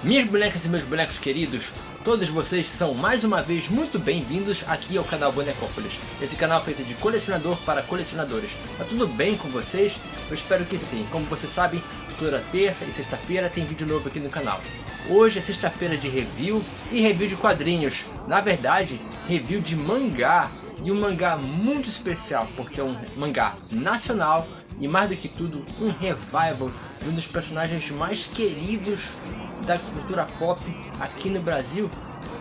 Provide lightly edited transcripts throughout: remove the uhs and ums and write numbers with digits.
Minhas bonecas e meus bonecos queridos, todos vocês são mais uma vez muito bem-vindos aqui ao canal Bonecópolis. Esse canal é feito de colecionador para colecionadores. Tá tudo bem com vocês? Eu espero que sim. Como vocês sabem, toda terça e sexta-feira tem vídeo novo aqui no canal. Hoje é sexta-feira de review e review de quadrinhos. Na verdade, review de mangá. E um mangá muito especial, porque é um mangá nacional e mais do que tudo, um revival de um dos personagens mais queridos da cultura pop aqui no Brasil,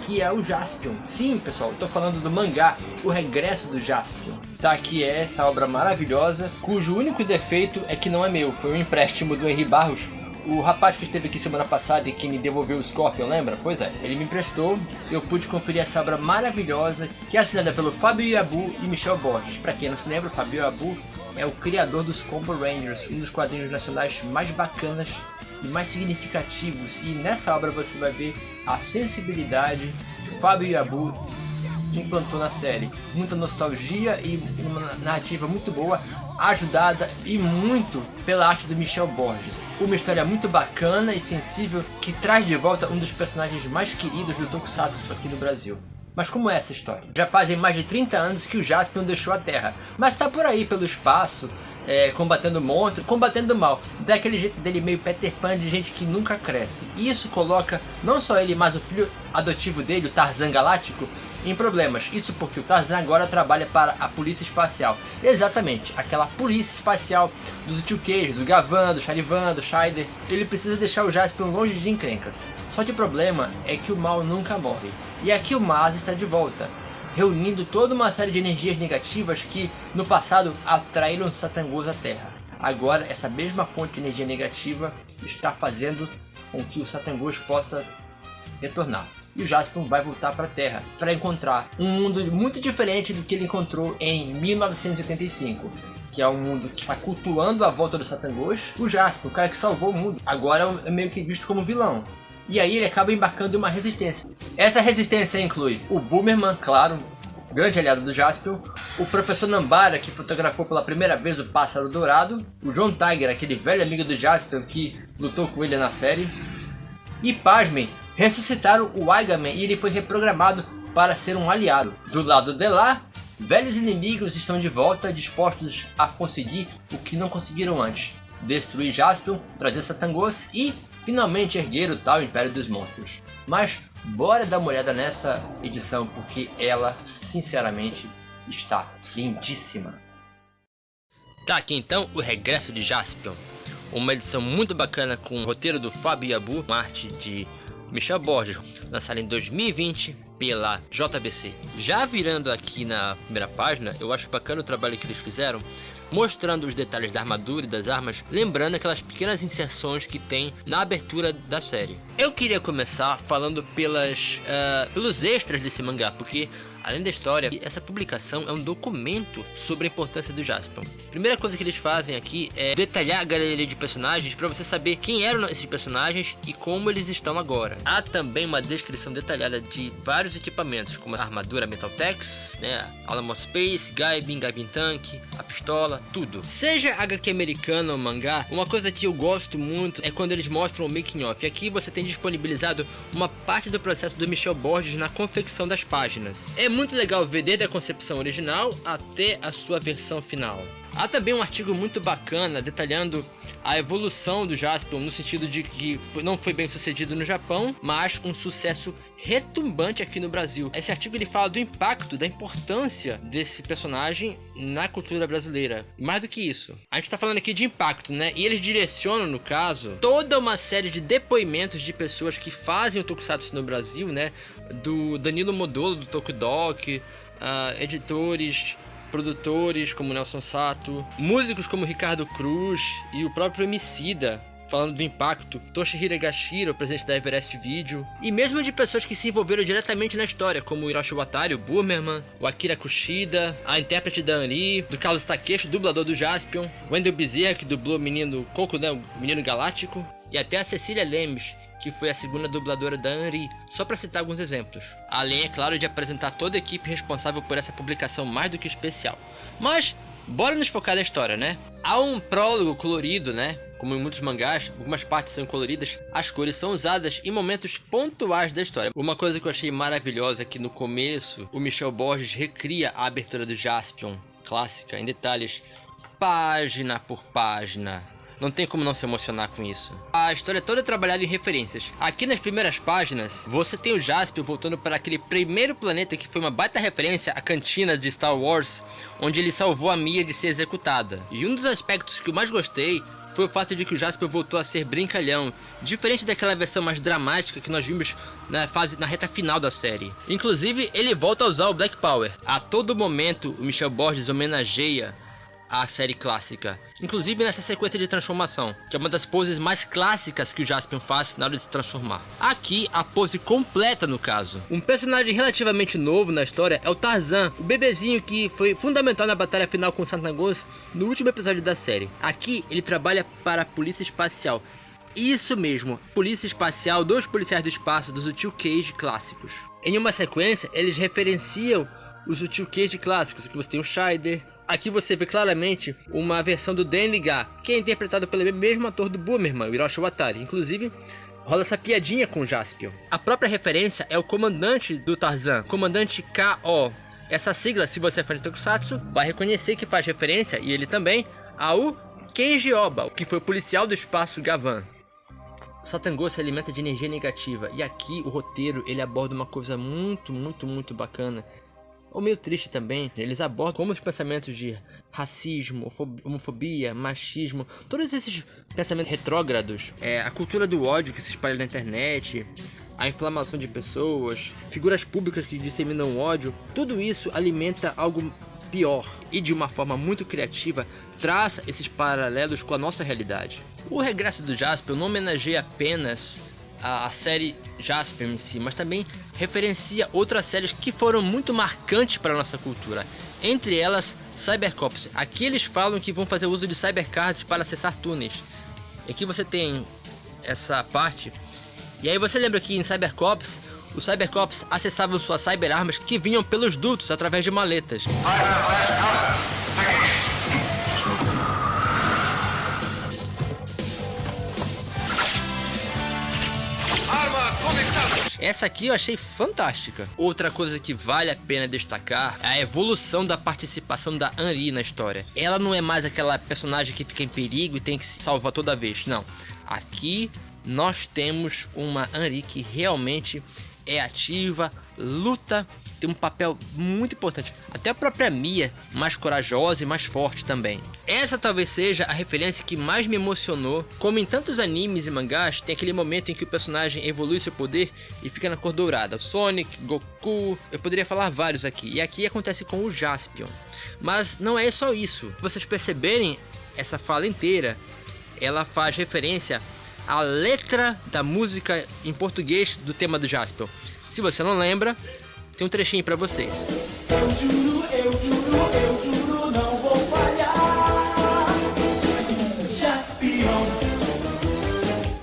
que é o Jaspion. Sim, pessoal, eu tô falando do mangá O Regresso do Jaspion. Tá aqui essa obra maravilhosa, cujo único defeito é que não é meu, foi um empréstimo do Henri Barros, o rapaz que esteve aqui semana passada e que me devolveu o Scorpion, lembra? Pois é, ele me emprestou, eu pude conferir essa obra maravilhosa, que é assinada pelo Fábio Yabu e Michel Borges. Pra quem não se lembra, o Fábio Yabu é o criador dos Combo Rangers, um dos quadrinhos nacionais mais bacanas e mais significativos, e nessa obra você vai ver a sensibilidade que Fábio Yabu implantou na série. Muita nostalgia e uma narrativa muito boa, ajudada e muito pela arte do Michel Borges. Uma história muito bacana e sensível que traz de volta um dos personagens mais queridos do Tokusatsu aqui no Brasil. Mas como é essa história? Já fazem mais de 30 anos que o Jaspion deixou a Terra, mas está por aí pelo espaço, combatendo monstros, combatendo o mal, daquele jeito dele meio Peter Pan, de gente que nunca cresce. E isso coloca não só ele, mas o filho adotivo dele, o Tarzan Galáctico, em problemas. Isso porque o Tarzan agora trabalha para a Polícia Espacial. Exatamente, aquela polícia espacial dos Tio Queijo, do Gavan, do Charivan, do Scheider. Ele precisa deixar o Jaspion longe de encrencas. Só que o problema é que o mal nunca morre. E aqui o Maz está de volta, reunindo toda uma série de energias negativas que no passado atraíram Satangos à Terra. Agora essa mesma fonte de energia negativa está fazendo com que o Satangos possa retornar. E o Jaspion vai voltar para a Terra para encontrar um mundo muito diferente do que ele encontrou em 1985. Que é um mundo que está cultuando a volta do Satangos. O Jaspion, o cara que salvou o mundo, agora é meio que visto como vilão. E aí ele acaba embarcando em uma resistência. Essa resistência inclui o Boomerman, claro, grande aliado do Jaspion, o Professor Nambara, que fotografou pela primeira vez o Pássaro Dourado, o John Tiger, aquele velho amigo do Jaspion que lutou com ele na série, e pasmem, ressuscitaram o Aigaman e ele foi reprogramado para ser um aliado. Do lado de lá, velhos inimigos estão de volta, dispostos a conseguir o que não conseguiram antes: destruir Jaspion, trazer Satangos e finalmente erguer o tal Império dos Monstros. Mas bora dar uma olhada nessa edição, porque ela, sinceramente, está lindíssima. Tá aqui então o Regresso de Jaspion. Uma edição muito bacana com o roteiro do Fábio Yabu, uma arte de Michel Borges, lançada em 2020 pela JBC. Já virando aqui na primeira página, eu acho bacana o trabalho que eles fizeram, mostrando os detalhes da armadura e das armas, lembrando aquelas pequenas inserções que tem na abertura da série. Eu queria começar falando pelos extras desse mangá, porque além da história, essa publicação é um documento sobre a importância do Jaspion. Primeira coisa que eles fazem aqui é detalhar a galeria de personagens para você saber quem eram esses personagens e como eles estão agora. Há também uma descrição detalhada de vários equipamentos, como a armadura Metaltex, Alamo Space, Gaibin Tank, a pistola, tudo. Seja HQ americana ou mangá, uma coisa que eu gosto muito é quando eles mostram o making of. Aqui você tem disponibilizado uma parte do processo do Michel Borges na confecção das páginas. É muito legal ver desde a concepção original até a sua versão final. Há também um artigo muito bacana detalhando a evolução do Jaspion, no sentido de que não foi bem sucedido no Japão, mas um sucesso retumbante aqui no Brasil. Esse artigo ele fala do impacto, da importância desse personagem na cultura brasileira. Mais do que isso, a gente está falando aqui de impacto, né? E eles direcionam, no caso, toda uma série de depoimentos de pessoas que fazem o Tokusatsu no Brasil, né? Do Danilo Modolo, do Tokudok, editores, produtores como Nelson Sato, músicos como Ricardo Cruz e o próprio Emicida, falando do impacto, Toshihiro Egashira, o presidente da Everest Video, e mesmo de pessoas que se envolveram diretamente na história, como o Hiroshi Watari, o Boomerman, o Akira Kushida, a intérprete da Anri, do Carlos Takeshi, dublador do Jaspion, Wendell Bezerra, que dublou o menino Coco, né, o menino galáctico, e até a Cecília Lemes, que foi a segunda dubladora da Anri, só para citar alguns exemplos. Além, é claro, de apresentar toda a equipe responsável por essa publicação mais do que especial. Mas bora nos focar na história, né? Há um prólogo colorido, né? como em muitos mangás, algumas partes são coloridas, as cores são usadas em momentos pontuais da história. Uma coisa que eu achei maravilhosa é que no começo, o Michel Borges recria a abertura do Jaspion, clássica, em detalhes, página por página. Não tem como não se emocionar com isso. A história toda é trabalhada em referências. Aqui nas primeiras páginas, você tem o Jaspion voltando para aquele primeiro planeta que foi uma baita referência à cantina de Star Wars, onde ele salvou a Mia de ser executada. E um dos aspectos que eu mais gostei foi o fato de que o Jaspion voltou a ser brincalhão, diferente daquela versão mais dramática que nós vimos na reta final da série. Inclusive, ele volta a usar o Black Power. A todo momento, o Michel Borges homenageia a série clássica, inclusive nessa sequência de transformação, que é uma das poses mais clássicas que o Jaspion faz na hora de se transformar. Aqui, a pose completa no caso. Um personagem relativamente novo na história é o Tarzan, o bebezinho que foi fundamental na batalha final com o Satangos no último episódio da série. Aqui, ele trabalha para a Polícia Espacial. Isso mesmo, Polícia Espacial dos Policiais do Espaço dos Util Cage clássicos. Em uma sequência, eles referenciam os Util Cage clássicos. Aqui você tem o Scheider. Aqui você vê claramente uma versão do DNH, que é interpretado pelo mesmo ator do Boomerman, o Hiroshi Watari. Inclusive, rola essa piadinha com o Jaspion. A própria referência é o comandante do Tarzan, comandante K.O. Essa sigla, se você é fã de Tokusatsu, vai reconhecer que faz referência, e ele também, ao Kenji Oba, que foi o policial do espaço Gavan. O Satangos se alimenta de energia negativa, e aqui o roteiro ele aborda uma coisa muito bacana, ou meio triste também. Eles abordam como os pensamentos de racismo, homofobia, machismo, todos esses pensamentos retrógrados, a cultura do ódio que se espalha na internet, a inflamação de pessoas, figuras públicas que disseminam ódio, tudo isso alimenta algo pior e de uma forma muito criativa traça esses paralelos com a nossa realidade. O regresso do Jaspion não homenageia apenas a série Jaspion em si, mas também referencia outras séries que foram muito marcantes para a nossa cultura. Entre elas, Cybercops. Aqui eles falam que vão fazer uso de cybercards para acessar túneis. E aqui você tem essa parte. E aí você lembra que em Cybercops, os Cybercops acessavam suas cyberarmas que vinham pelos dutos através de maletas. Essa aqui eu achei fantástica. Outra coisa que vale a pena destacar é a evolução da participação da Henri na história. Ela não é mais aquela personagem que fica em perigo e tem que se salvar toda vez, não. Aqui nós temos uma Henri que realmente é ativa, luta, tem um papel muito importante. Até a própria Mia, mais corajosa e mais forte também. Essa talvez seja a referência que mais me emocionou. Como em tantos animes e mangás, tem aquele momento em que o personagem evolui seu poder e fica na cor dourada. Sonic, Goku, eu poderia falar vários aqui. E aqui acontece com o Jaspion. Mas não é só isso. Se vocês perceberem essa fala inteira, ela faz referência à letra da música em português do tema do Jaspion. Se você não lembra, tem um trechinho pra vocês. Eu juro, não vou falhar. Jaspion.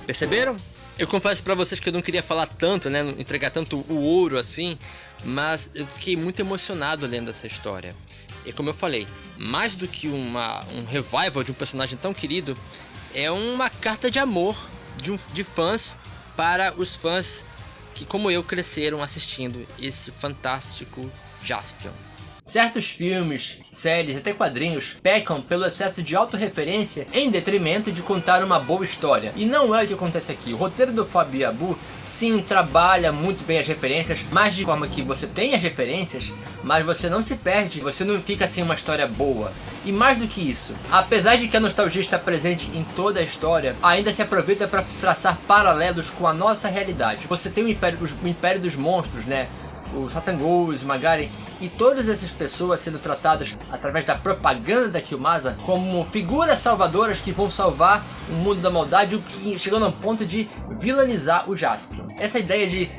Perceberam? Eu confesso pra vocês que eu não queria falar tanto, né? Entregar tanto o ouro assim. Mas eu fiquei muito emocionado lendo essa história. E como eu falei, mais do que um revival de um personagem tão querido, é uma carta de amor de fãs para os fãs que, como eu, cresceram assistindo esse fantástico Jaspion. Certos filmes, séries, até quadrinhos pecam pelo excesso de autorreferência em detrimento de contar uma boa história. E não é o que acontece aqui. O roteiro do Fabiabu, sim, trabalha muito bem as referências, mas de forma que você tem as referências, mas você não se perde, você não fica sem uma história boa. E mais do que isso, apesar de que a nostalgia está presente em toda a história, ainda se aproveita para traçar paralelos com a nossa realidade. Você tem o Império dos Monstros, né? O Satangos, o Magaren e todas essas pessoas sendo tratadas através da propaganda da Kiyomasa como figuras salvadoras que vão salvar o mundo da maldade, chegando a um ponto de vilanizar o Jaspion. Essa ideia de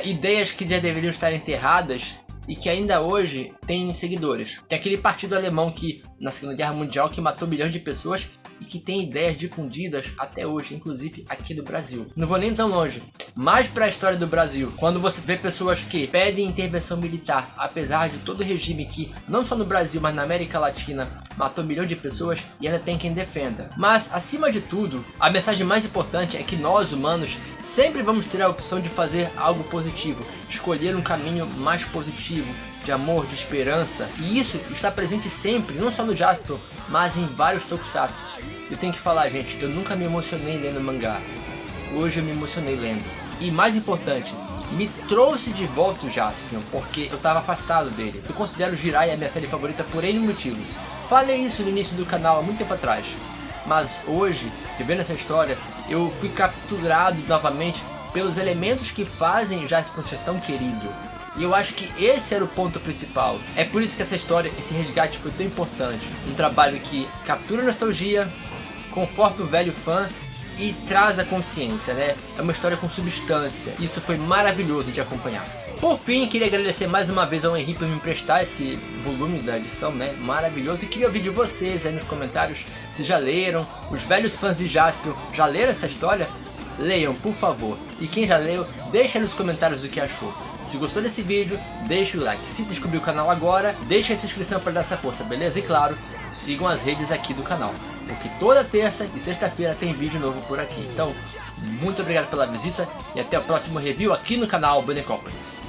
ideias que já deveriam estar enterradas e que ainda hoje tem seguidores. Tem aquele partido alemão que na Segunda Guerra Mundial que matou milhões de pessoas e que tem ideias difundidas até hoje, inclusive aqui no Brasil. Não vou nem tão longe, mais para a história do Brasil, quando você vê pessoas que pedem intervenção militar, apesar de todo o regime que, não só no Brasil, mas na América Latina, matou milhões de pessoas, e ainda tem quem defenda. Mas, acima de tudo, a mensagem mais importante é que nós, humanos, sempre vamos ter a opção de fazer algo positivo, escolher um caminho mais positivo, de amor, de esperança, e isso está presente sempre, não só no Jaspion, mas em vários tokusatsu. Eu tenho que falar, gente, eu nunca me emocionei lendo mangá, hoje eu me emocionei lendo. E mais importante, me trouxe de volta o Jaspion, porque eu estava afastado dele. Eu considero Jiraiya a minha série favorita por N motivos. Falei isso no início do canal há muito tempo atrás, mas hoje, revendo essa história, eu fui capturado novamente pelos elementos que fazem Jaspion ser tão querido. E eu acho que esse era o ponto principal. É por isso que essa história, esse resgate foi tão importante. Um trabalho que captura a nostalgia, conforta o velho fã e traz a consciência, né? É uma história com substância. Isso foi maravilhoso de acompanhar. Por fim, queria agradecer mais uma vez ao Henrique por me emprestar esse volume da edição, né? Maravilhoso. E queria ouvir de vocês aí nos comentários se já leram. Os velhos fãs de Jaspion já leram essa história? Leiam, por favor. E quem já leu, deixa nos comentários o que achou. Se gostou desse vídeo, deixa o like. Se descobriu o canal agora, deixa a sua inscrição para dar essa força, beleza? E claro, sigam as redes aqui do canal, porque toda terça e sexta-feira tem vídeo novo por aqui. Então, muito obrigado pela visita e até o próximo review aqui no canal Bonecópolis.